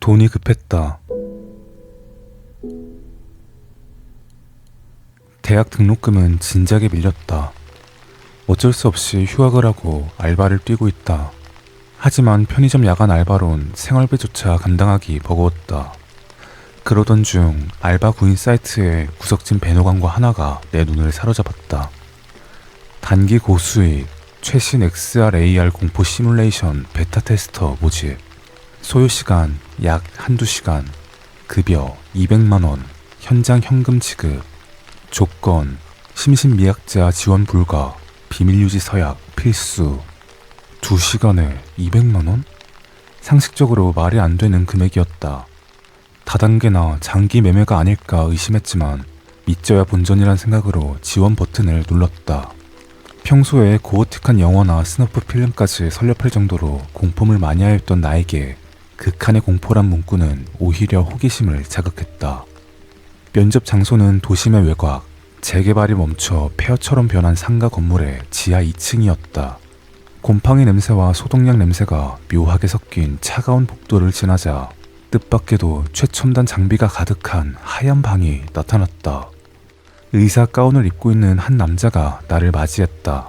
돈이 급했다. 대학 등록금은 진작에 밀렸다. 어쩔 수 없이 휴학을 하고 알바를 뛰고 있다. 하지만 편의점 야간 알바론 생활비조차 감당하기 버거웠다. 그러던 중 알바 구인 사이트에 구석진 배너 광고 하나가 내 눈을 사로잡았다. 단기 고수익 최신 XR/AR 공포 시뮬레이션 베타 테스터 모집. 소요시간 약 한두 시간. 급여 200만원. 현장 현금 지급. 조건 심신미약자 지원 불가. 비밀유지 서약 필수. 2시간에 200만원? 상식적으로 말이 안 되는 금액이었다. 다단계나 장기 매매가 아닐까 의심했지만 믿져야 본전이란 생각으로 지원 버튼을 눌렀다. 평소에 고어틱한 영화나 스너프 필름까지 설렵할 정도로 공포물 마니아였던 나에게 극한의 공포란 문구는 오히려 호기심을 자극했다. 면접 장소는 도심의 외곽, 재개발이 멈춰 폐허처럼 변한 상가 건물의 지하 2층이었다. 곰팡이 냄새와 소독약 냄새가 묘하게 섞인 차가운 복도를 지나자 뜻밖에도 최첨단 장비가 가득한 하얀 방이 나타났다. 의사 가운을 입고 있는 한 남자가 나를 맞이했다.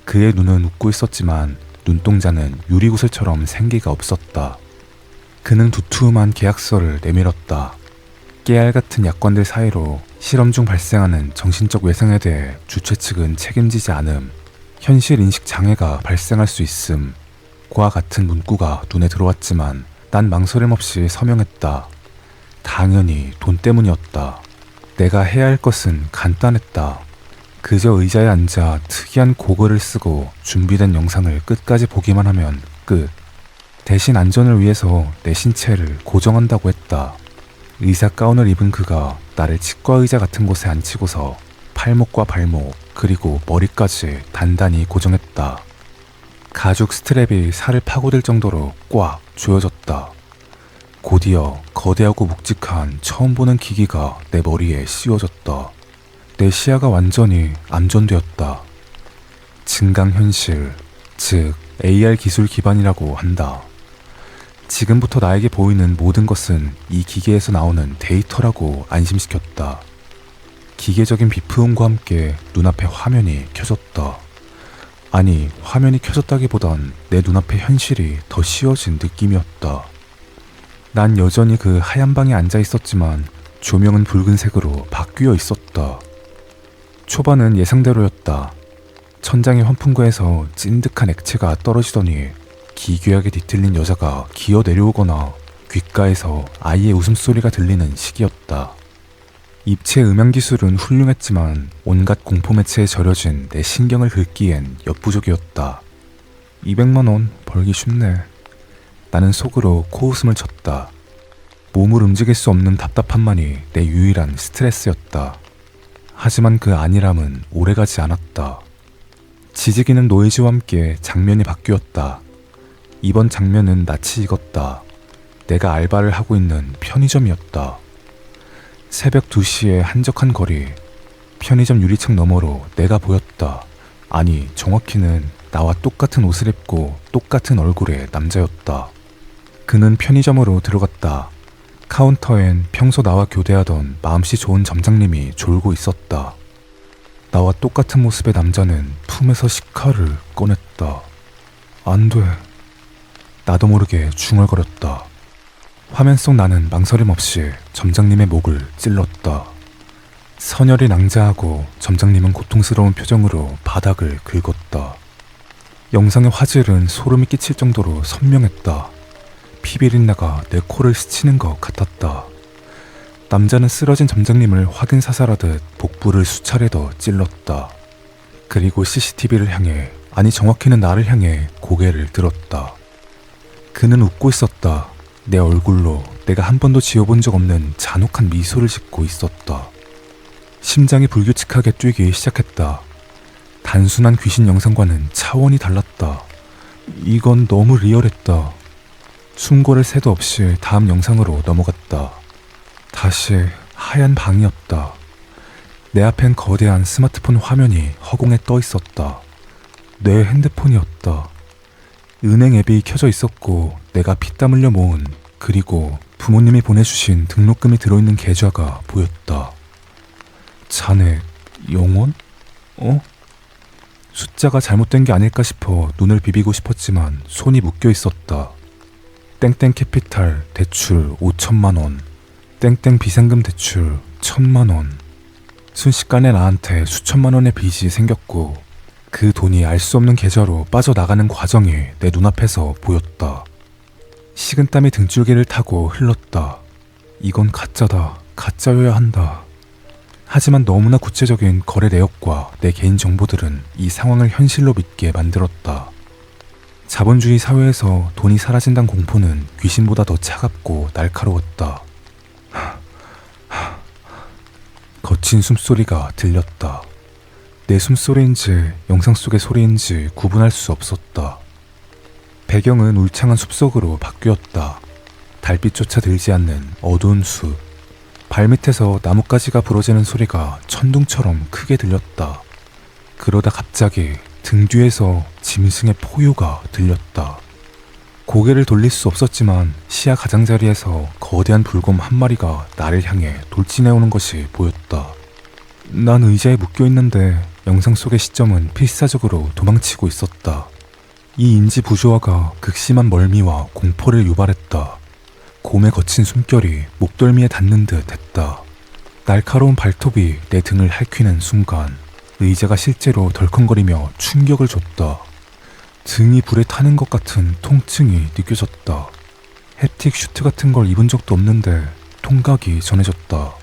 그의 눈은 웃고 있었지만 눈동자는 유리구슬처럼 생기가 없었다. 그는 두툼한 계약서를 내밀었다. 깨알 같은 약관들 사이로 실험 중 발생하는 정신적 외상에 대해 주최 측은 책임지지 않음, 현실 인식 장애가 발생할 수 있음, 과 같은 문구가 눈에 들어왔지만 난 망설임 없이 서명했다. 당연히 돈 때문이었다. 내가 해야 할 것은 간단했다. 그저 의자에 앉아 특이한 고글을 쓰고 준비된 영상을 끝까지 보기만 하면 끝. 대신 안전을 위해서 내 신체를 고정한다고 했다. 의사 가운을 입은 그가 나를 치과 의자 같은 곳에 앉히고서 팔목과 발목 그리고 머리까지 단단히 고정했다. 가죽 스트랩이 살을 파고들 정도로 꽉 조여졌다. 곧이어 거대하고 묵직한 처음 보는 기기가 내 머리에 씌워졌다. 내 시야가 완전히 암전되었다. 증강현실, 즉 AR 기술 기반이라고 한다. 지금부터 나에게 보이는 모든 것은 이 기계에서 나오는 데이터라고 안심시켰다. 기계적인 비프음과 함께 눈앞에 화면이 켜졌다. 아니, 화면이 켜졌다기보단 내 눈앞의 현실이 더 씌워진 느낌이었다. 난 여전히 그 하얀 방에 앉아 있었지만 조명은 붉은색으로 바뀌어 있었다. 초반은 예상대로였다. 천장의 환풍구에서 찐득한 액체가 떨어지더니 기괴하게 뒤틀린 여자가 기어 내려오거나 귓가에서 아이의 웃음소리가 들리는 시기였다. 입체 음향 기술은 훌륭했지만 온갖 공포 매체에 절여진 내 신경을 긁기엔 역부족이었다. 200만원 벌기 쉽네. 나는 속으로 코웃음을 쳤다. 몸을 움직일 수 없는 답답함만이 내 유일한 스트레스였다. 하지만 그 안일함은 오래가지 않았다. 지지기는 노이즈와 함께 장면이 바뀌었다. 이번 장면은 낯이 익었다. 내가 알바를 하고 있는 편의점이었다. 새벽 2시의 한적한 거리, 편의점 유리창 너머로 내가 보였다. 아니, 정확히는 나와 똑같은 옷을 입고 똑같은 얼굴의 남자였다. 그는 편의점으로 들어갔다. 카운터엔 평소 나와 교대하던 마음씨 좋은 점장님이 졸고 있었다. 나와 똑같은 모습의 남자는 품에서 식칼을 꺼냈다. 안 돼. 나도 모르게 중얼거렸다. 화면 속 나는 망설임 없이 점장님의 목을 찔렀다. 선열이 낭자하고 점장님은 고통스러운 표정으로 바닥을 긁었다. 영상의 화질은 소름이 끼칠 정도로 선명했다. 피비린내가 내 코를 스치는 것 같았다. 남자는 쓰러진 점장님을 확인 사살하듯 복부를 수차례 더 찔렀다. 그리고 CCTV를 향해, 아니 정확히는 나를 향해 고개를 들었다. 그는 웃고 있었다. 내 얼굴로 내가 한 번도 지어본 적 없는 잔혹한 미소를 짓고 있었다. 심장이 불규칙하게 뛰기 시작했다. 단순한 귀신 영상과는 차원이 달랐다. 이건 너무 리얼했다. 숨고를 새도 없이 다음 영상으로 넘어갔다. 다시 하얀 방이었다. 내 앞엔 거대한 스마트폰 화면이 허공에 떠 있었다. 내 핸드폰이었다. 은행 앱이 켜져 있었고 내가 피땀 흘려 모은, 그리고 부모님이 보내주신 등록금이 들어있는 계좌가 보였다. 잔액, 영원? 숫자가 잘못된 게 아닐까 싶어 눈을 비비고 싶었지만 손이 묶여 있었다. 땡땡 캐피탈 대출 5천만 원, 땡땡 비상금 대출 1,000만 원. 순식간에 나한테 수천만 원의 빚이 생겼고 그 돈이 알 수 없는 계좌로 빠져나가는 과정이 내 눈앞에서 보였다. 식은땀이 등줄기를 타고 흘렀다. 이건 가짜다. 가짜여야 한다. 하지만 너무나 구체적인 거래 내역과 내 개인정보들은 이 상황을 현실로 믿게 만들었다. 자본주의 사회에서 돈이 사라진다는 공포는 귀신보다 더 차갑고 날카로웠다. 거친 숨소리가 들렸다. 내 숨소리인지 영상 속의 소리인지 구분할 수 없었다. 배경은 울창한 숲속으로 바뀌었다. 달빛조차 들지 않는 어두운 숲. 발밑에서 나뭇가지가 부러지는 소리가 천둥처럼 크게 들렸다. 그러다 갑자기 등 뒤에서 짐승의 포효가 들렸다. 고개를 돌릴 수 없었지만 시야 가장자리에서 거대한 불곰 한 마리가 나를 향해 돌진해오는 것이 보였다. 난 의자에 묶여있는데 영상 속의 시점은 필사적으로 도망치고 있었다. 이 인지 부조화가 극심한 멀미와 공포를 유발했다. 곰의 거친 숨결이 목덜미에 닿는 듯 했다. 날카로운 발톱이 내 등을 핥히는 순간 의자가 실제로 덜컹거리며 충격을 줬다. 등이 불에 타는 것 같은 통증이 느껴졌다. 햅틱 슈트 같은 걸 입은 적도 없는데 통각이 전해졌다.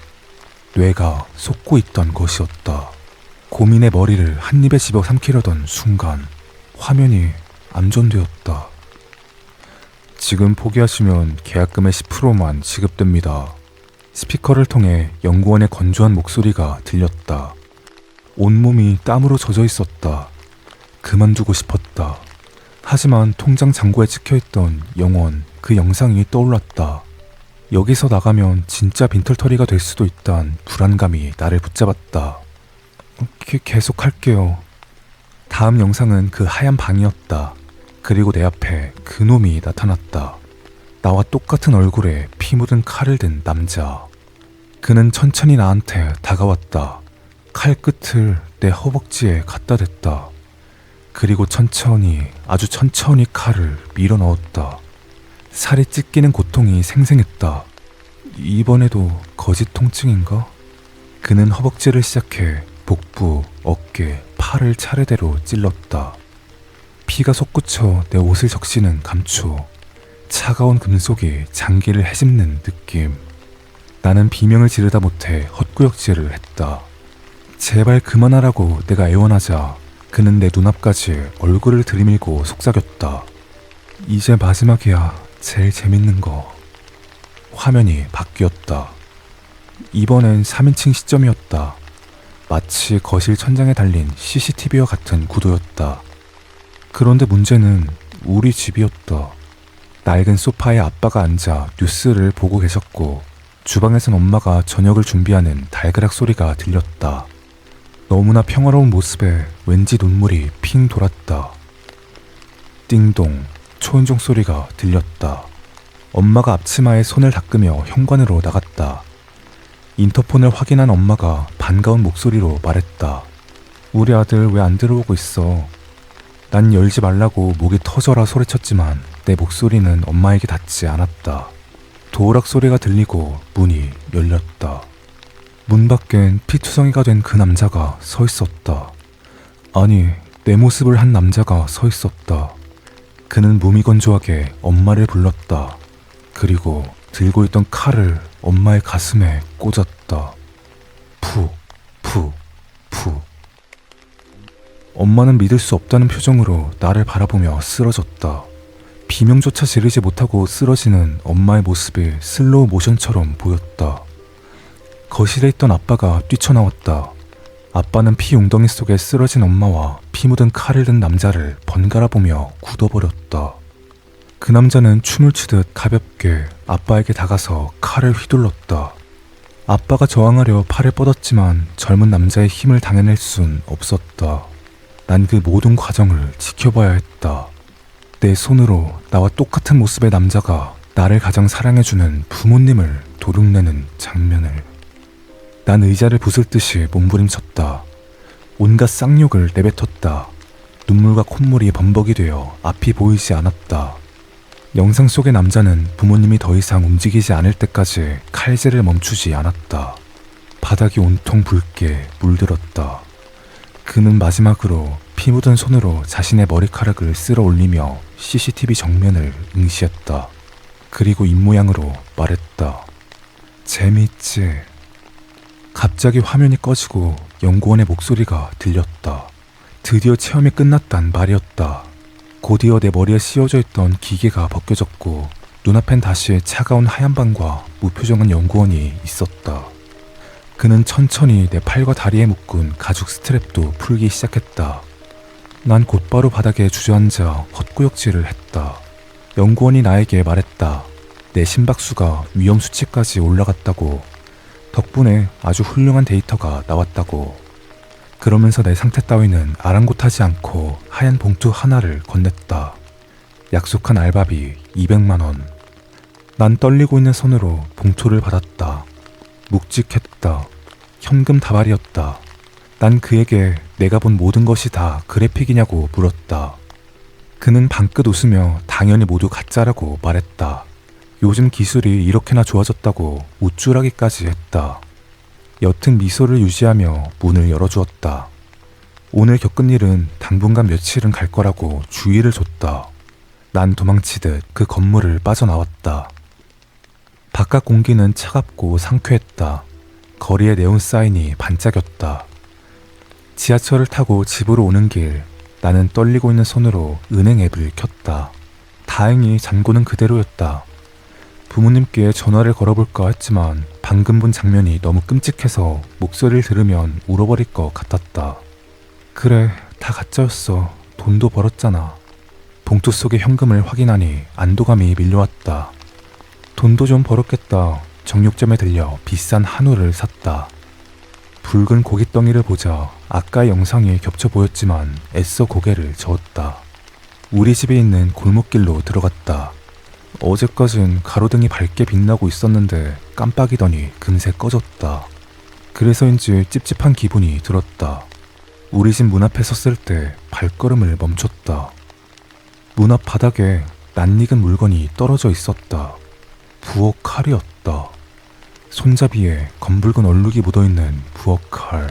뇌가 솟고 있던 것이었다. 고민의 머리를 한 입에 집어 삼키려던 순간 화면이 암전되었다. 지금 포기하시면 계약금의 10%만 지급됩니다. 스피커를 통해 연구원의 건조한 목소리가 들렸다. 온몸이 땀으로 젖어 있었다. 그만두고 싶었다. 하지만 통장 잔고에 찍혀있던 영원 그 영상이 떠올랐다. 여기서 나가면 진짜 빈털터리가 될 수도 있단 불안감이 나를 붙잡았다. 계속 할게요. 다음 영상은 그 하얀 방이었다. 그리고 내 앞에 그놈이 나타났다. 나와 똑같은 얼굴에 피 묻은 칼을 든 남자. 그는 천천히 나한테 다가왔다. 칼 끝을 내 허벅지에 갖다 댔다. 그리고 천천히, 아주 천천히 칼을 밀어 넣었다. 살이 찢기는 고통이 생생했다. 이번에도 거짓 통증인가? 그는 허벅지를 시작해 복부, 어깨, 팔을 차례대로 찔렀다. 피가 솟구쳐 내 옷을 적시는 감초. 차가운 금속이 장기를 헤집는 느낌. 나는 비명을 지르다 못해 헛구역질을 했다. 제발 그만하라고 내가 애원하자 그는 내 눈앞까지 얼굴을 들이밀고 속삭였다. 이제 마지막이야. 제일 재밌는 거. 화면이 바뀌었다. 이번엔 3인칭 시점이었다. 마치 거실 천장에 달린 CCTV와 같은 구도였다. 그런데 문제는 우리 집이었다. 낡은 소파에 아빠가 앉아 뉴스를 보고 계셨고 주방에선 엄마가 저녁을 준비하는 달그락 소리가 들렸다. 너무나 평화로운 모습에 왠지 눈물이 핑 돌았다. 띵동, 초인종 소리가 들렸다. 엄마가 앞치마에 손을 닦으며 현관으로 나갔다. 인터폰을 확인한 엄마가 반가운 목소리로 말했다. 우리 아들 왜 안 들어오고 있어? 난 열지 말라고 목이 터져라 소리쳤지만 내 목소리는 엄마에게 닿지 않았다. 도어락 소리가 들리고 문이 열렸다. 문 밖엔 피투성이가 된 그 남자가 서 있었다. 아니, 내 모습을 한 남자가 서 있었다. 그는 무미건조하게 엄마를 불렀다. 그리고 들고 있던 칼을 엄마의 가슴에 꽂았다. 푹, 푹, 푹. 엄마는 믿을 수 없다는 표정으로 나를 바라보며 쓰러졌다. 비명조차 지르지 못하고 쓰러지는 엄마의 모습이 슬로우 모션처럼 보였다. 거실에 있던 아빠가 뛰쳐나왔다. 아빠는 피 웅덩이 속에 쓰러진 엄마와 피 묻은 칼을 든 남자를 번갈아 보며 굳어버렸다. 그 남자는 춤을 추듯 가볍게 아빠에게 다가서 칼을 휘둘렀다. 아빠가 저항하려 팔을 뻗었지만 젊은 남자의 힘을 당해낼 순 없었다. 난 그 모든 과정을 지켜봐야 했다. 내 손으로 나와 똑같은 모습의 남자가 나를 가장 사랑해주는 부모님을 도둑내는 장면을. 난 의자를 부술 듯이 몸부림쳤다. 온갖 쌍욕을 내뱉었다. 눈물과 콧물이 범벅이 되어 앞이 보이지 않았다. 영상 속의 남자는 부모님이 더 이상 움직이지 않을 때까지 칼질을 멈추지 않았다. 바닥이 온통 붉게 물들었다. 그는 마지막으로 피 묻은 손으로 자신의 머리카락을 쓸어 올리며 CCTV 정면을 응시했다. 그리고 입모양으로 말했다. 재미있지? 갑자기 화면이 꺼지고 연구원의 목소리가 들렸다. 드디어 체험이 끝났단 말이었다. 곧이어 내 머리에 씌워져 있던 기계가 벗겨졌고 눈앞엔 다시 차가운 하얀 방과 무표정한 연구원이 있었다. 그는 천천히 내 팔과 다리에 묶은 가죽 스트랩도 풀기 시작했다. 난 곧바로 바닥에 주저앉아 헛구역질을 했다. 연구원이 나에게 말했다. 내 심박수가 위험 수치까지 올라갔다고. 덕분에 아주 훌륭한 데이터가 나왔다고. 그러면서 내 상태 따위는 아랑곳하지 않고 하얀 봉투 하나를 건넸다. 약속한 알바비 200만 원. 난 떨리고 있는 손으로 봉투를 받았다. 묵직했다. 현금 다발이었다. 난 그에게 내가 본 모든 것이 다 그래픽이냐고 물었다. 그는 방긋 웃으며 당연히 모두 가짜라고 말했다. 요즘 기술이 이렇게나 좋아졌다고 우쭐하기까지 했다. 옅은 미소를 유지하며 문을 열어주었다. 오늘 겪은 일은 당분간 며칠은 갈 거라고 주의를 줬다. 난 도망치듯 그 건물을 빠져나왔다. 바깥 공기는 차갑고 상쾌했다. 거리에 네온 사인이 반짝였다. 지하철을 타고 집으로 오는 길, 나는 떨리고 있는 손으로 은행 앱을 켰다. 다행히 잔고는 그대로였다. 부모님께 전화를 걸어볼까 했지만 방금 본 장면이 너무 끔찍해서 목소리를 들으면 울어버릴 것 같았다. 그래, 다 가짜였어. 돈도 벌었잖아. 봉투 속의 현금을 확인하니 안도감이 밀려왔다. 돈도 좀 벌었겠다. 정육점에 들려 비싼 한우를 샀다. 붉은 고깃덩이를 보자 아까의 영상이 겹쳐 보였지만 애써 고개를 저었다. 우리 집에 있는 골목길로 들어갔다. 어제까진 가로등이 밝게 빛나고 있었는데 깜빡이더니 금세 꺼졌다. 그래서인지 찝찝한 기분이 들었다. 우리 집 문 앞에 섰을 때 발걸음을 멈췄다. 문 앞 바닥에 낯익은 물건이 떨어져 있었다. 부엌 칼이었다. 손잡이에 검붉은 얼룩이 묻어있는 부엌 칼.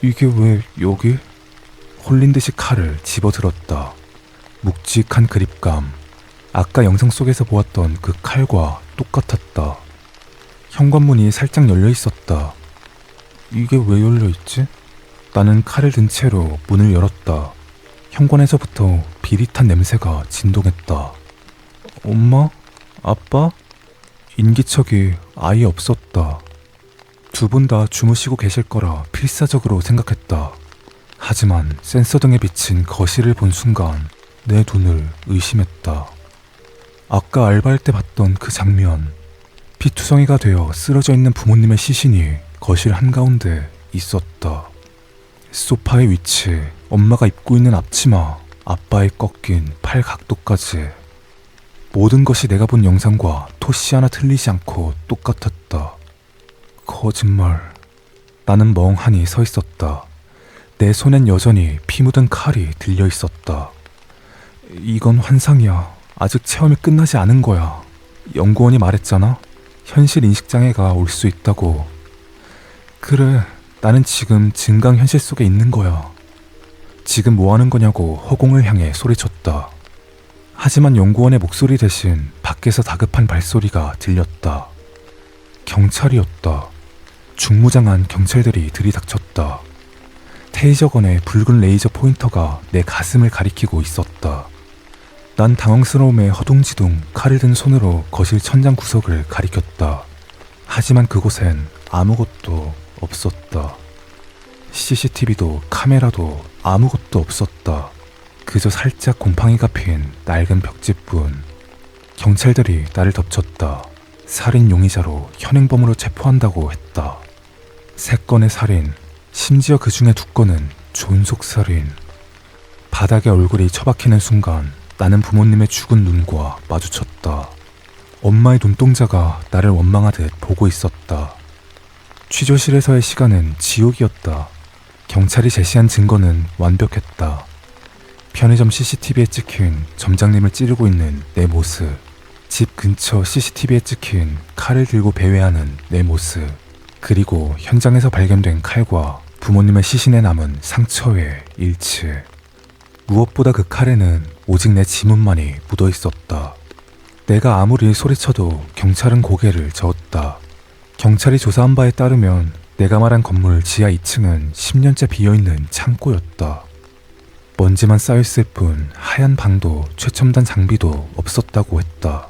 이게 왜 여기? 홀린 듯이 칼을 집어들었다. 묵직한 그립감. 아까 영상 속에서 보았던 그 칼과 똑같았다. 현관문이 살짝 열려 있었다. 이게 왜 열려 있지? 나는 칼을 든 채로 문을 열었다. 현관에서부터 비릿한 냄새가 진동했다. 엄마? 아빠? 인기척이 아예 없었다. 두 분 다 주무시고 계실 거라 필사적으로 생각했다. 하지만 센서등에 비친 거실을 본 순간 내 눈을 의심했다. 아까 알바할 때 봤던 그 장면, 피투성이가 되어 쓰러져 있는 부모님의 시신이 거실 한가운데 있었다. 소파의 위치, 엄마가 입고 있는 앞치마, 아빠의 꺾인 팔 각도까지 모든 것이 내가 본 영상과 토시 하나 틀리지 않고 똑같았다. 거짓말. 나는 멍하니 서 있었다. 내 손엔 여전히 피 묻은 칼이 들려 있었다. 이건 환상이야. 아직 체험이 끝나지 않은 거야. 연구원이 말했잖아. 현실 인식장애가 올 수 있다고. 그래, 나는 지금 증강현실 속에 있는 거야. 지금 뭐 하는 거냐고 허공을 향해 소리쳤다. 하지만 연구원의 목소리 대신 밖에서 다급한 발소리가 들렸다. 경찰이었다. 중무장한 경찰들이 들이닥쳤다. 테이저건의 붉은 레이저 포인터가 내 가슴을 가리키고 있었다. 난 당황스러움에 허둥지둥 칼을 든 손으로 거실 천장 구석을 가리켰다. 하지만 그곳엔 아무것도 없었다. CCTV도 카메라도 아무것도 없었다. 그저 살짝 곰팡이가 핀 낡은 벽지뿐. 경찰들이 나를 덮쳤다. 살인 용의자로 현행범으로 체포한다고 했다. 3건의 살인, 심지어 그 중에 2건은 존속살인. 바닥에 얼굴이 처박히는 순간 나는 부모님의 죽은 눈과 마주쳤다. 엄마의 눈동자가 나를 원망하듯 보고 있었다. 취조실에서의 시간은 지옥이었다. 경찰이 제시한 증거는 완벽했다. 편의점 CCTV에 찍힌 점장님을 찌르고 있는 내 모습, 집 근처 CCTV에 찍힌 칼을 들고 배회하는 내 모습, 그리고 현장에서 발견된 칼과 부모님의 시신에 남은 상처의 일치. 무엇보다 그 칼에는 오직 내 지문만이 묻어 있었다. 내가 아무리 소리쳐도 경찰은 고개를 저었다. 경찰이 조사한 바에 따르면 내가 말한 건물 지하 2층은 10년째 비어있는 창고였다. 먼지만 쌓여있을 뿐 하얀 방도 최첨단 장비도 없었다고 했다.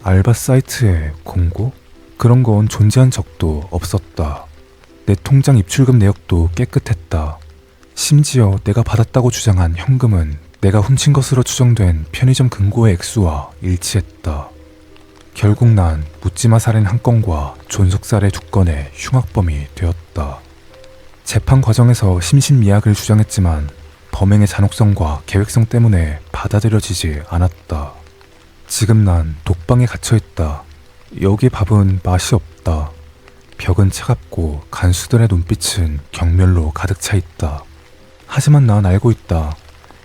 알바 사이트에 공고? 그런 건 존재한 적도 없었다. 내 통장 입출금 내역도 깨끗했다. 심지어 내가 받았다고 주장한 현금은 내가 훔친 것으로 추정된 편의점 금고의 액수와 일치했다. 결국 난 묻지마 살인 한 건과 존속살해 2건의 흉악범이 되었다. 재판 과정에서 심신미약을 주장했지만 범행의 잔혹성과 계획성 때문에 받아들여지지 않았다. 지금 난 독방에 갇혀있다. 여기 밥은 맛이 없다. 벽은 차갑고 간수들의 눈빛은 경멸로 가득 차 있다. 하지만 난 알고 있다.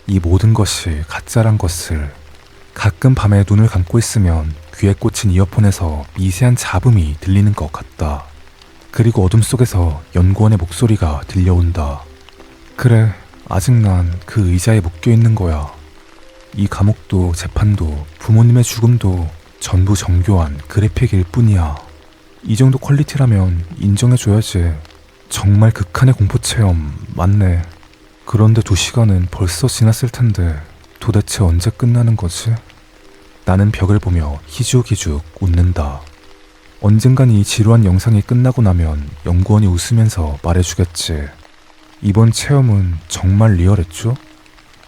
이 모든 것이 가짜란 것을. 가끔 밤에 눈을 감고 있으면 귀에 꽂힌 이어폰에서 미세한 잡음이 들리는 것 같다. 그리고 어둠 속에서 연구원의 목소리가 들려온다. 그래, 아직 난 그 의자에 묶여 있는 거야. 이 감옥도 재판도 부모님의 죽음도 전부 정교한 그래픽일 뿐이야. 이 정도 퀄리티라면 인정해줘야지. 정말 극한의 공포체험 맞네. 그런데 2시간은 벌써 지났을 텐데 도대체 언제 끝나는 거지? 나는 벽을 보며 희죽희죽 웃는다. 언젠간 이 지루한 영상이 끝나고 나면 연구원이 웃으면서 말해주겠지. 이번 체험은 정말 리얼했죠?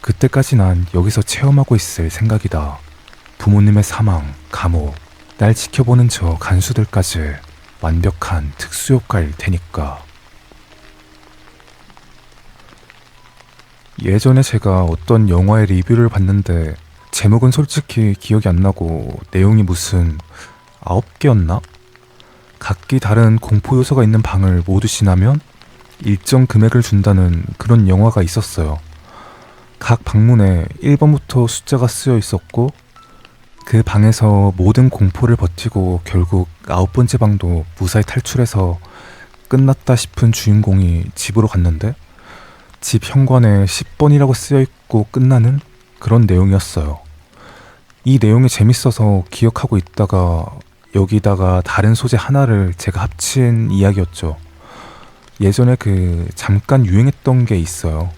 그때까지 난 여기서 체험하고 있을 생각이다. 부모님의 사망, 감옥, 날 지켜보는 저 간수들까지 완벽한 특수효과일 테니까. 예전에 제가 어떤 영화의 리뷰를 봤는데 제목은 솔직히 기억이 안 나고 내용이 무슨 9개였나? 각기 다른 공포 요소가 있는 방을 모두 지나면 일정 금액을 준다는 그런 영화가 있었어요. 각 방문에 1번부터 숫자가 쓰여 있었고 그 방에서 모든 공포를 버티고 결국 9번째 방도 무사히 탈출해서 끝났다 싶은 주인공이 집으로 갔는데 집 현관에 10번이라고 쓰여있고 끝나는 그런 내용이었어요. 이 내용이 재밌어서 기억하고 있다가 여기다가 다른 소재 하나를 제가 합친 이야기였죠. 예전에 잠깐 유행했던 게 있어요.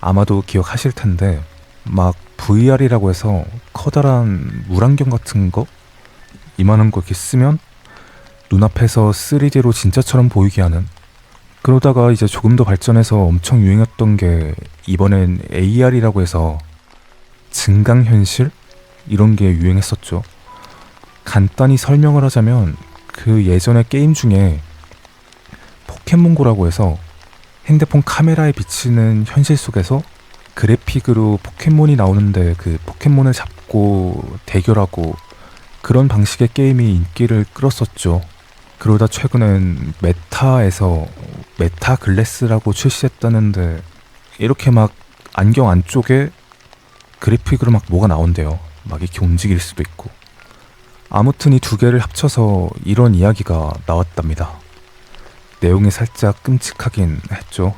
아마도 기억하실 텐데 막 VR이라고 해서 커다란 물안경 같은 거? 이만한 거 이렇게 쓰면 눈앞에서 3D로 진짜처럼 보이게 하는. 그러다가 이제 조금 더 발전해서 엄청 유행했던 게 이번엔 AR이라고 해서 증강현실? 이런 게 유행했었죠. 간단히 설명을 하자면 그 예전에 게임 중에 포켓몬고라고 해서 핸드폰 카메라에 비치는 현실 속에서 그래픽으로 포켓몬이 나오는데 그 포켓몬을 잡고 대결하고 그런 방식의 게임이 인기를 끌었었죠. 그러다 최근엔 메타에서 메타 글래스라고 출시했다는데 이렇게 막 안경 안쪽에 그래픽으로 막 뭐가 나온대요. 막 이렇게 움직일 수도 있고. 아무튼 이 2개를 합쳐서 이런 이야기가 나왔답니다. 내용이 살짝 끔찍하긴 했죠.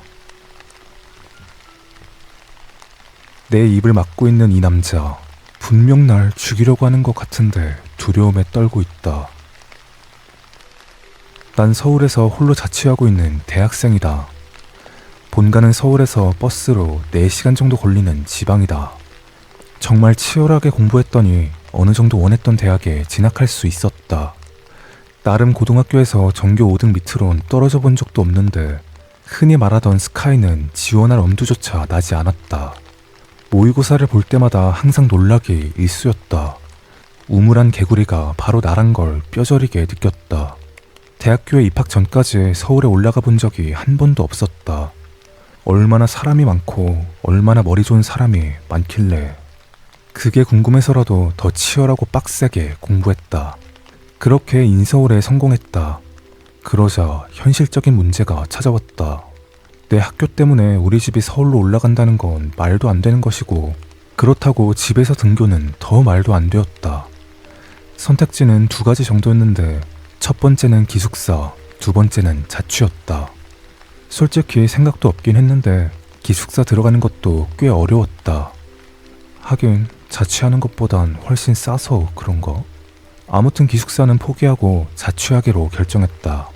내 입을 막고 있는 이 남자, 분명 날 죽이려고 하는 것 같은데 두려움에 떨고 있다. 난 서울에서 홀로 자취하고 있는 대학생이다. 본가는 서울에서 버스로 4시간 정도 걸리는 지방이다. 정말 치열하게 공부했더니 어느 정도 원했던 대학에 진학할 수 있었다. 나름 고등학교에서 전교 5등 밑으론 떨어져 본 적도 없는데 흔히 말하던 스카이는 지원할 엄두조차 나지 않았다. 모의고사를 볼 때마다 항상 놀라기 일쑤였다. 우물한 개구리가 바로 나란 걸 뼈저리게 느꼈다. 대학교에 입학 전까지 서울에 올라가 본 적이 한 번도 없었다. 얼마나 사람이 많고 얼마나 머리 좋은 사람이 많길래. 그게 궁금해서라도 더 치열하고 빡세게 공부했다. 그렇게 인서울에 성공했다. 그러자 현실적인 문제가 찾아왔다. 내 학교 때문에 우리 집이 서울로 올라간다는 건 말도 안 되는 것이고, 그렇다고 집에서 등교는 더 말도 안 되었다. 선택지는 2가지 정도였는데 첫 번째는 기숙사, 두 번째는 자취였다. 솔직히 생각도 없긴 했는데 기숙사 들어가는 것도 꽤 어려웠다. 하긴 자취하는 것보단 훨씬 싸서 그런가? 아무튼 기숙사는 포기하고 자취하기로 결정했다.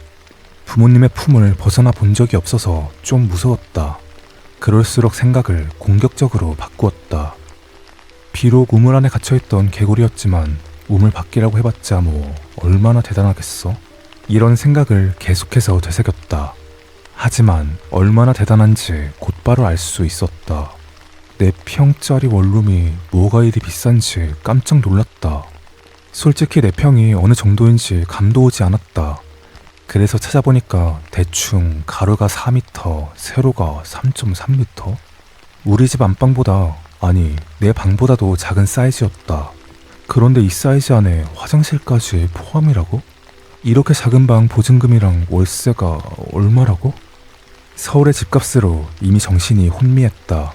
부모님의 품을 벗어나 본 적이 없어서 좀 무서웠다. 그럴수록 생각을 공격적으로 바꾸었다. 비록 우물 안에 갇혀있던 개구리였지만 우물 밖이라고 해봤자 뭐 얼마나 대단하겠어? 이런 생각을 계속해서 되새겼다. 하지만 얼마나 대단한지 곧바로 알 수 있었다. 4평짜리 원룸이 뭐가 이리 비싼지 깜짝 놀랐다. 솔직히 4평이 어느 정도인지 감도 오지 않았다. 그래서 찾아보니까 대충 가로가 4m, 세로가 3.3m? 우리 집 안방보다, 아니 내 방보다도 작은 사이즈였다. 그런데 이 사이즈 안에 화장실까지 포함이라고? 이렇게 작은 방 보증금이랑 월세가 얼마라고? 서울의 집값으로 이미 정신이 혼미했다.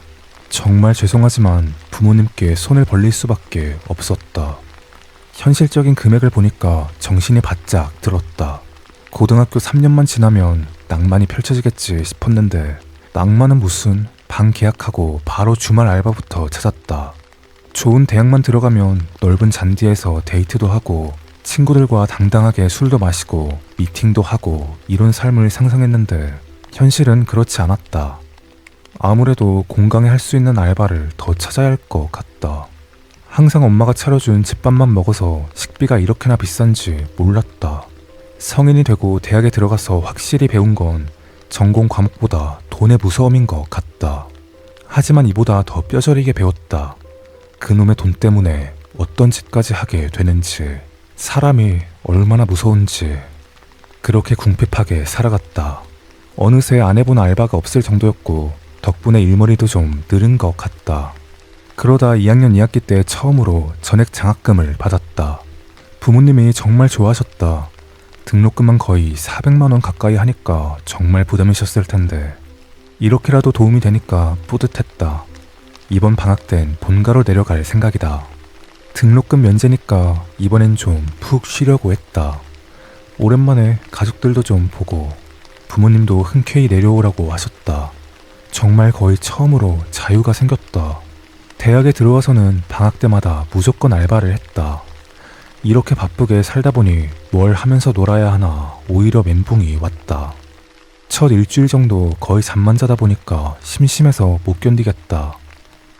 정말 죄송하지만 부모님께 손을 벌릴 수밖에 없었다. 현실적인 금액을 보니까 정신이 바짝 들었다. 고등학교 3년만 지나면 낭만이 펼쳐지겠지 싶었는데 낭만은 무슨, 방 계약하고 바로 주말 알바부터 찾았다. 좋은 대학만 들어가면 넓은 잔디에서 데이트도 하고 친구들과 당당하게 술도 마시고 미팅도 하고 이런 삶을 상상했는데 현실은 그렇지 않았다. 아무래도 공강에 할 수 있는 알바를 더 찾아야 할 것 같다. 항상 엄마가 차려준 집밥만 먹어서 식비가 이렇게나 비싼지 몰랐다. 성인이 되고 대학에 들어가서 확실히 배운 건 전공 과목보다 돈의 무서움인 것 같다. 하지만 이보다 더 뼈저리게 배웠다. 그놈의 돈 때문에 어떤 짓까지 하게 되는지, 사람이 얼마나 무서운지. 그렇게 궁핍하게 살아갔다. 어느새 안 해본 알바가 없을 정도였고 덕분에 일머리도 좀 늘은 것 같다. 그러다 2학년 2학기 때 처음으로 전액 장학금을 받았다. 부모님이 정말 좋아하셨다. 등록금만 거의 400만 원 가까이 하니까 정말 부담이셨을 텐데 이렇게라도 도움이 되니까 뿌듯했다. 이번 방학 땐 본가로 내려갈 생각이다. 등록금 면제니까 이번엔 좀 푹 쉬려고 했다. 오랜만에 가족들도 좀 보고 부모님도 흔쾌히 내려오라고 하셨다. 정말 거의 처음으로 자유가 생겼다. 대학에 들어와서는 방학 때마다 무조건 알바를 했다. 이렇게 바쁘게 살다 보니 뭘 하면서 놀아야 하나 오히려 멘붕이 왔다. 첫 일주일 정도 거의 잠만 자다 보니까 심심해서 못 견디겠다.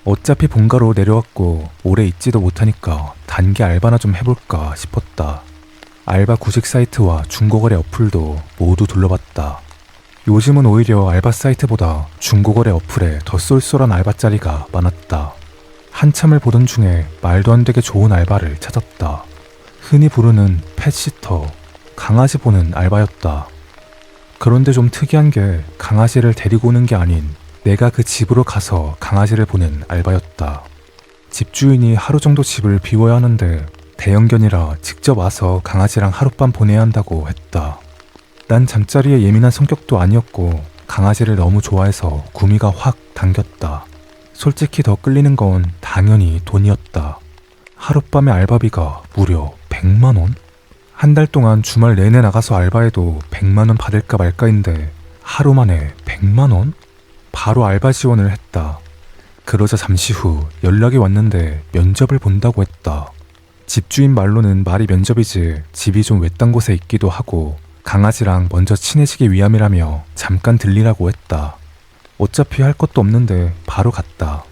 어차피 본가로 내려왔고 오래 있지도 못하니까 단기 알바나 좀 해볼까 싶었다. 알바 구직 사이트와 중고거래 어플도 모두 둘러봤다. 요즘은 오히려 알바 사이트보다 중고거래 어플에 더 쏠쏠한 알바자리가 많았다. 한참을 보던 중에 말도 안 되게 좋은 알바를 찾았다. 흔히 부르는 펫시터, 강아지 보는 알바였다. 그런데 좀 특이한 게 강아지를 데리고 오는 게 아닌 내가 그 집으로 가서 강아지를 보는 알바였다. 집주인이 하루 정도 집을 비워야 하는데 대형견이라 직접 와서 강아지랑 하룻밤 보내야 한다고 했다. 난 잠자리에 예민한 성격도 아니었고 강아지를 너무 좋아해서 구미가 확 당겼다. 솔직히 더 끌리는 건 당연히 돈이었다. 하룻밤의 알바비가 무려 100만 원? 한 달 동안 주말 내내 나가서 알바해도 100만 원 받을까 말까인데 하루 만에 100만 원? 바로 알바 지원을 했다. 그러자 잠시 후 연락이 왔는데 면접을 본다고 했다. 집주인 말로는 말이 면접이지 집이 좀 외딴 곳에 있기도 하고 강아지랑 먼저 친해지기 위함이라며 잠깐 들리라고 했다. 어차피 할 것도 없는데 바로 갔다.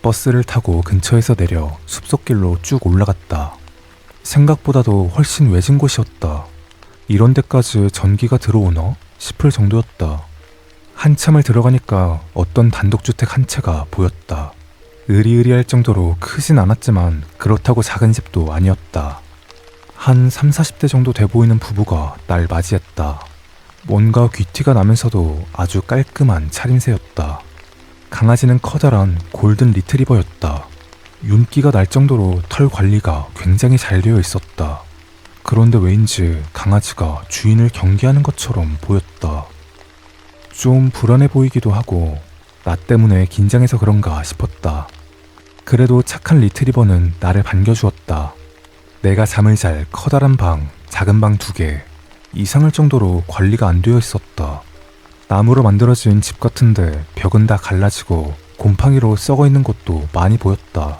버스를 타고 근처에서 내려 숲속길로 쭉 올라갔다. 생각보다도 훨씬 외진 곳이었다. 이런 데까지 전기가 들어오나 싶을 정도였다. 한참을 들어가니까 어떤 단독주택 한 채가 보였다. 으리으리할 정도로 크진 않았지만 그렇다고 작은 집도 아니었다. 한 30, 40대 정도 돼 보이는 부부가 날 맞이했다. 뭔가 귀티가 나면서도 아주 깔끔한 차림새였다. 강아지는 커다란 골든 리트리버였다. 윤기가 날 정도로 털 관리가 굉장히 잘 되어 있었다. 그런데 왜인지 강아지가 주인을 경계하는 것처럼 보였다. 좀 불안해 보이기도 하고 나 때문에 긴장해서 그런가 싶었다. 그래도 착한 리트리버는 나를 반겨주었다. 내가 잠을 잘 커다란 방, 작은 방 2개, 이상할 정도로 관리가 안 되어 있었다. 나무로 만들어진 집 같은데 벽은 다 갈라지고 곰팡이로 썩어 있는 것도 많이 보였다.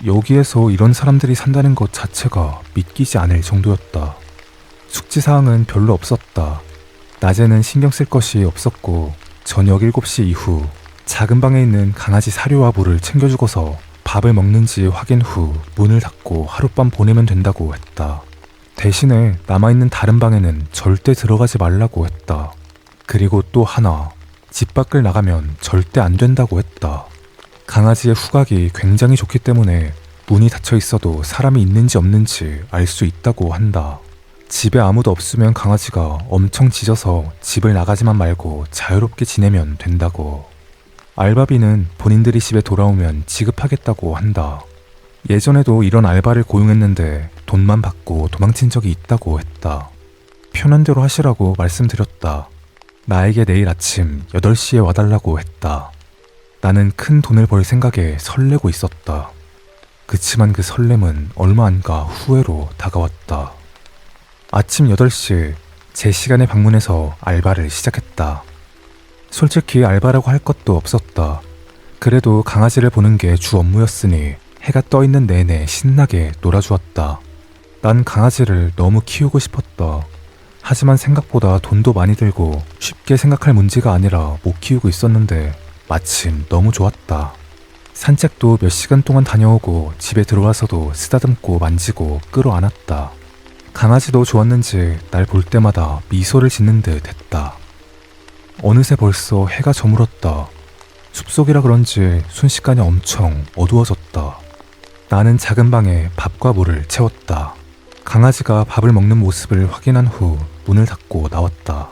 여기에서 이런 사람들이 산다는 것 자체가 믿기지 않을 정도였다. 숙지사항은 별로 없었다. 낮에는 신경 쓸 것이 없었고 저녁 7시 이후 작은 방에 있는 강아지 사료와 물을 챙겨주고서 밥을 먹는지 확인 후 문을 닫고 하룻밤 보내면 된다고 했다. 대신에 남아있는 다른 방에는 절대 들어가지 말라고 했다. 그리고 또 하나, 집 밖을 나가면 절대 안 된다고 했다. 강아지의 후각이 굉장히 좋기 때문에 문이 닫혀 있어도 사람이 있는지 없는지 알 수 있다고 한다. 집에 아무도 없으면 강아지가 엄청 짖어서 집을 나가지만 말고 자유롭게 지내면 된다고. 알바비는 본인들이 집에 돌아오면 지급하겠다고 한다. 예전에도 이런 알바를 고용했는데 돈만 받고 도망친 적이 있다고 했다. 편한 대로 하시라고 말씀드렸다. 나에게 내일 아침 8시에 와달라고 했다. 나는 큰 돈을 벌 생각에 설레고 있었다. 그치만 그 설렘은 얼마 안 가 후회로 다가왔다. 아침 8시 제 시간에 방문해서 알바를 시작했다. 솔직히 알바라고 할 것도 없었다. 그래도 강아지를 보는 게 주 업무였으니 해가 떠 있는 내내 신나게 놀아주었다. 난 강아지를 너무 키우고 싶었다. 하지만 생각보다 돈도 많이 들고 쉽게 생각할 문제가 아니라 못 키우고 있었는데 마침 너무 좋았다. 산책도 몇 시간 동안 다녀오고 집에 들어와서도 쓰다듬고 만지고 끌어안았다. 강아지도 좋았는지 날 볼 때마다 미소를 짓는 듯 했다. 어느새 벌써 해가 저물었다. 숲속이라 그런지 순식간에 엄청 어두워졌다. 나는 작은 방에 밥과 물을 채웠다. 강아지가 밥을 먹는 모습을 확인한 후 문을 닫고 나왔다.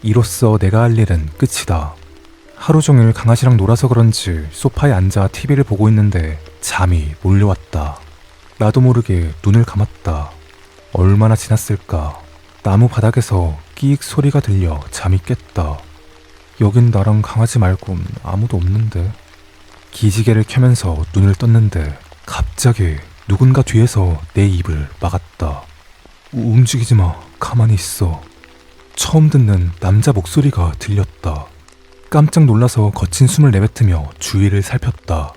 이로써 내가 할 일은 끝이다. 하루 종일 강아지랑 놀아서 그런지 소파에 앉아 TV를 보고 있는데 잠이 몰려왔다. 나도 모르게 눈을 감았다. 얼마나 지났을까. 나무 바닥에서 끼익 소리가 들려 잠이 깼다. 여긴 나랑 강아지 말곤 아무도 없는데. 기지개를 켜면서 눈을 떴는데 갑자기 누군가 뒤에서 내 입을 막았다. 움직이지 마. 가만히 있어. 처음 듣는 남자 목소리가 들렸다. 깜짝 놀라서 거친 숨을 내뱉으며 주위를 살폈다.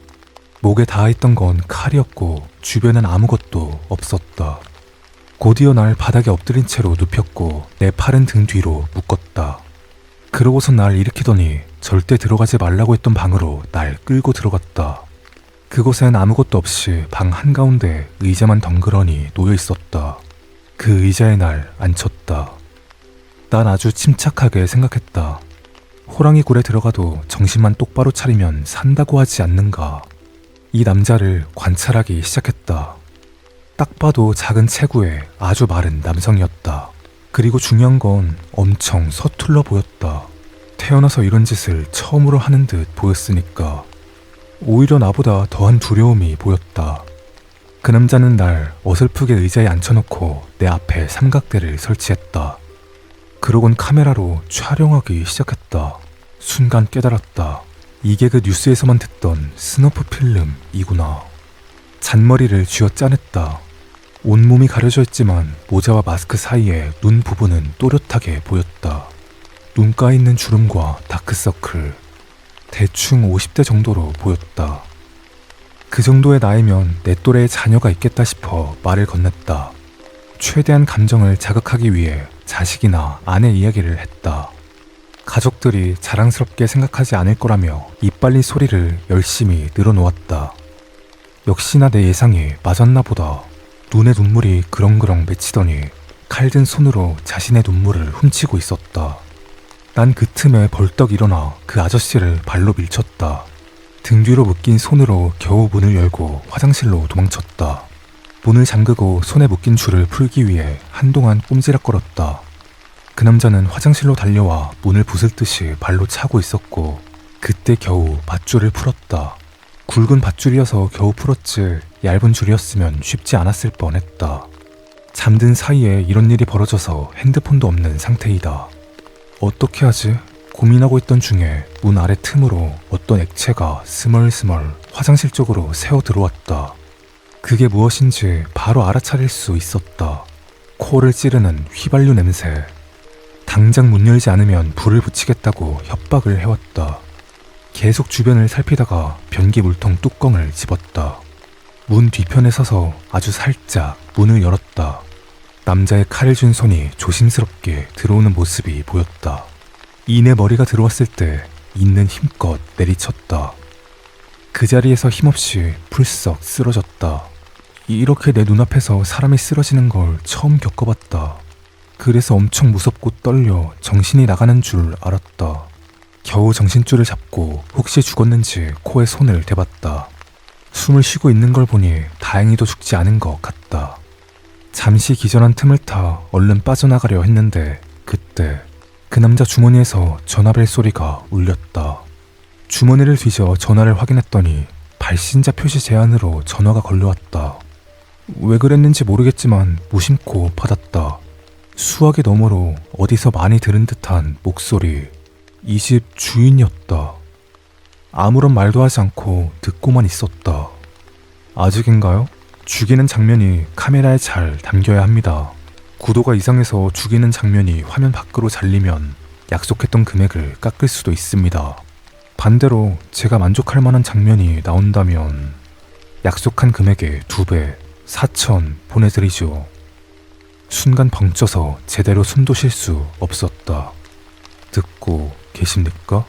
목에 닿아있던 건 칼이었고 주변엔 아무것도 없었다. 곧이어 날 바닥에 엎드린 채로 눕혔고 내 팔은 등 뒤로 묶었다. 그러고선 날 일으키더니 절대 들어가지 말라고 했던 방으로 날 끌고 들어갔다. 그곳엔 아무것도 없이 방 한가운데 의자만 덩그러니 놓여 있었다. 그 의자에 날 앉혔다. 난 아주 침착하게 생각했다. 호랑이 굴에 들어가도 정신만 똑바로 차리면 산다고 하지 않는가. 이 남자를 관찰하기 시작했다. 딱 봐도 작은 체구에 아주 마른 남성이었다. 그리고 중요한 건 엄청 서툴러 보였다. 태어나서 이런 짓을 처음으로 하는 듯 보였으니까. 오히려 나보다 더한 두려움이 보였다. 그 남자는 날 어설프게 의자에 앉혀놓고 내 앞에 삼각대를 설치했다. 그러곤 카메라로 촬영하기 시작했다. 순간 깨달았다. 이게 그 뉴스에서만 듣던 스너프 필름이구나. 잔머리를 쥐어짜냈다. 온몸이 가려져 있지만 모자와 마스크 사이에 눈 부분은 또렷하게 보였다. 눈가에 있는 주름과 다크서클. 대충 50대 정도로 보였다. 그 정도의 나이면 내 또래의 자녀가 있겠다 싶어 말을 건넸다. 최대한 감정을 자극하기 위해 자식이나 아내 이야기를 했다. 가족들이 자랑스럽게 생각하지 않을 거라며 이빨린 소리를 열심히 늘어놓았다. 역시나 내 예상이 맞았나 보다. 눈에 눈물이 그렁그렁 맺히더니 칼든 손으로 자신의 눈물을 훔치고 있었다. 난 그 틈에 벌떡 일어나 그 아저씨를 발로 밀쳤다. 등 뒤로 묶인 손으로 겨우 문을 열고 화장실로 도망쳤다. 문을 잠그고 손에 묶인 줄을 풀기 위해 한동안 꼼지락거렸다. 그 남자는 화장실로 달려와 문을 부술 듯이 발로 차고 있었고 그때 겨우 밧줄을 풀었다. 굵은 밧줄이어서 겨우 풀었지 얇은 줄이었으면 쉽지 않았을 뻔했다. 잠든 사이에 이런 일이 벌어져서 핸드폰도 없는 상태이다. 어떻게 하지? 고민하고 있던 중에 문 아래 틈으로 어떤 액체가 스멀스멀 화장실 쪽으로 새어 들어왔다. 그게 무엇인지 바로 알아차릴 수 있었다. 코를 찌르는 휘발유 냄새. 당장 문 열지 않으면 불을 붙이겠다고 협박을 해왔다. 계속 주변을 살피다가 변기 물통 뚜껑을 집었다. 문 뒤편에 서서 아주 살짝 문을 열었다. 남자의 칼을 쥔 손이 조심스럽게 들어오는 모습이 보였다. 이내 머리가 들어왔을 때 있는 힘껏 내리쳤다. 그 자리에서 힘없이 풀썩 쓰러졌다. 이렇게 내 눈앞에서 사람이 쓰러지는 걸 처음 겪어봤다. 그래서 엄청 무섭고 떨려 정신이 나가는 줄 알았다. 겨우 정신줄을 잡고 혹시 죽었는지 코에 손을 대봤다. 숨을 쉬고 있는 걸 보니 다행히도 죽지 않은 것 같다. 잠시 기절한 틈을 타 얼른 빠져나가려 했는데 그때 그 남자 주머니에서 전화벨 소리가 울렸다. 주머니를 뒤져 전화를 확인했더니 발신자 표시 제한으로 전화가 걸려왔다. 왜 그랬는지 모르겠지만 무심코 받았다. 수화기 너머로 어디서 많이 들은 듯한 목소리. 이 집 주인이었다. 아무런 말도 하지 않고 듣고만 있었다. 아직인가요? 죽이는 장면이 카메라에 잘 담겨야 합니다. 구도가 이상해서 죽이는 장면이 화면 밖으로 잘리면 약속했던 금액을 깎을 수도 있습니다. 반대로 제가 만족할 만한 장면이 나온다면 약속한 금액의 2배, 4천 보내드리죠. 순간 벙쪄서 제대로 숨도 쉴 수 없었다. 듣고 계십니까?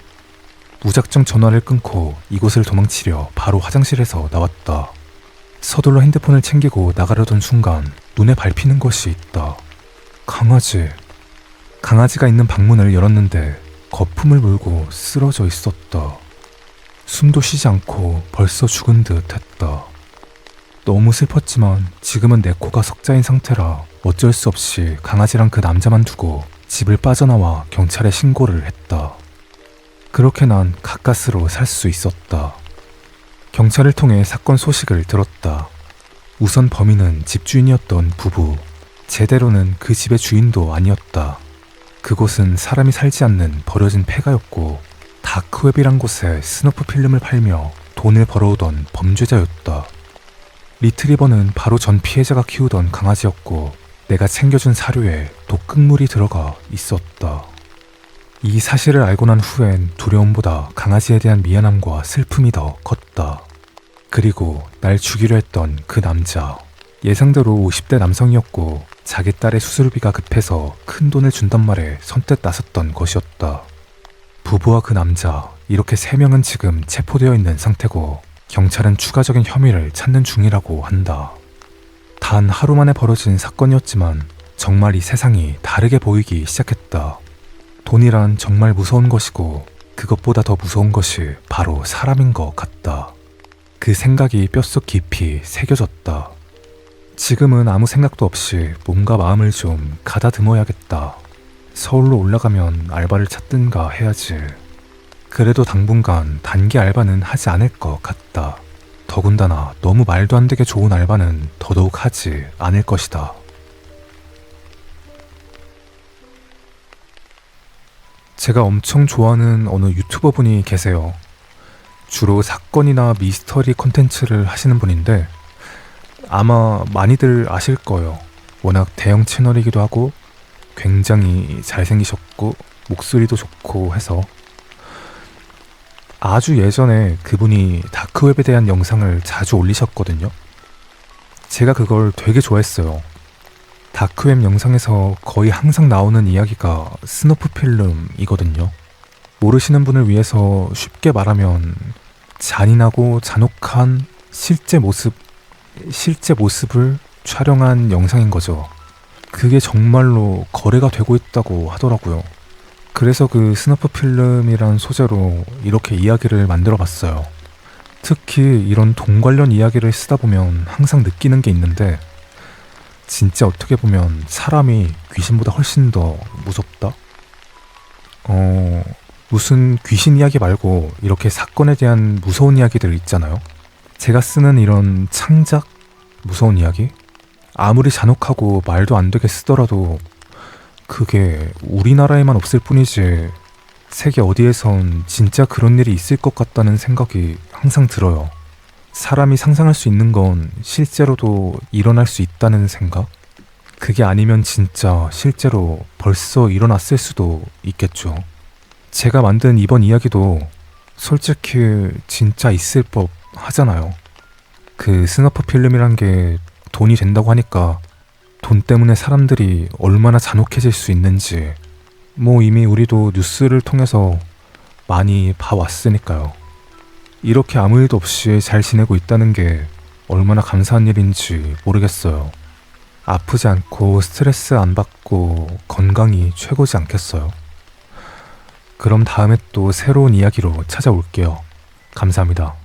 무작정 전화를 끊고 이곳을 도망치려 바로 화장실에서 나왔다. 서둘러 핸드폰을 챙기고 나가려던 순간 눈에 밟히는 것이 있다. 강아지. 강아지가 있는 방문을 열었는데 거품을 물고 쓰러져 있었다. 숨도 쉬지 않고 벌써 죽은 듯 했다. 너무 슬펐지만 지금은 내 코가 석자인 상태라 어쩔 수 없이 강아지랑 그 남자만 두고 집을 빠져나와 경찰에 신고를 했다. 그렇게 난 가까스로 살 수 있었다. 경찰을 통해 사건 소식을 들었다. 우선 범인은 집주인이었던 부부. 제대로는 그 집의 주인도 아니었다. 그곳은 사람이 살지 않는 버려진 폐가였고 다크웹이란 곳에 스너프 필름을 팔며 돈을 벌어오던 범죄자였다. 리트리버는 바로 전 피해자가 키우던 강아지였고 내가 챙겨준 사료에 독극물이 들어가 있었다. 이 사실을 알고 난 후엔 두려움보다 강아지에 대한 미안함과 슬픔이 더 컸다. 그리고 날 죽이려 했던 그 남자. 예상대로 50대 남성이었고 자기 딸의 수술비가 급해서 큰 돈을 준단 말에 선뜻 나섰던 것이었다. 부부와 그 남자, 이렇게 3명은 지금 체포되어 있는 상태고 경찰은 추가적인 혐의를 찾는 중이라고 한다. 단 하루 만에 벌어진 사건이었지만 정말 이 세상이 다르게 보이기 시작했다. 돈이란 정말 무서운 것이고 그것보다 더 무서운 것이 바로 사람인 것 같다. 그 생각이 뼛속 깊이 새겨졌다. 지금은 아무 생각도 없이 몸과 마음을 좀 가다듬어야겠다. 서울로 올라가면 알바를 찾든가 해야지. 그래도 당분간 단기 알바는 하지 않을 것 같다. 더군다나 너무 말도 안 되게 좋은 알바는 더더욱 하지 않을 것이다. 제가 엄청 좋아하는 어느 유튜버 분이 계세요. 주로 사건이나 미스터리 콘텐츠를 하시는 분인데 아마 많이들 아실 거예요. 워낙 대형 채널이기도 하고 굉장히 잘생기셨고 목소리도 좋고 해서 아주 예전에 그분이 다크웹에 대한 영상을 자주 올리셨거든요. 제가 그걸 되게 좋아했어요. 다크웹 영상에서 거의 항상 나오는 이야기가 스너프 필름이거든요. 모르시는 분을 위해서 쉽게 말하면 잔인하고 잔혹한 실제 모습을 촬영한 영상인 거죠. 그게 정말로 거래가 되고 있다고 하더라고요. 그래서 그 스너프 필름이란 소재로 이렇게 이야기를 만들어 봤어요. 특히 이런 돈 관련 이야기를 쓰다 보면 항상 느끼는 게 있는데 진짜 어떻게 보면 사람이 귀신보다 훨씬 더 무섭다? 무슨 귀신 이야기 말고 이렇게 사건에 대한 무서운 이야기들 있잖아요. 제가 쓰는 이런 창작 무서운 이야기? 아무리 잔혹하고 말도 안 되게 쓰더라도 그게 우리나라에만 없을 뿐이지 세계 어디에선 진짜 그런 일이 있을 것 같다는 생각이 항상 들어요. 사람이 상상할 수 있는 건 실제로도 일어날 수 있다는 생각? 그게 아니면 진짜 실제로 벌써 일어났을 수도 있겠죠. 제가 만든 이번 이야기도 솔직히 진짜 있을 법 하잖아요. 그 스너프 필름이란 게 돈이 된다고 하니까 돈 때문에 사람들이 얼마나 잔혹해질 수 있는지 뭐 이미 우리도 뉴스를 통해서 많이 봐왔으니까요. 이렇게 아무 일도 없이 잘 지내고 있다는 게 얼마나 감사한 일인지 모르겠어요. 아프지 않고 스트레스 안 받고 건강이 최고지 않겠어요? 그럼 다음에 또 새로운 이야기로 찾아올게요. 감사합니다.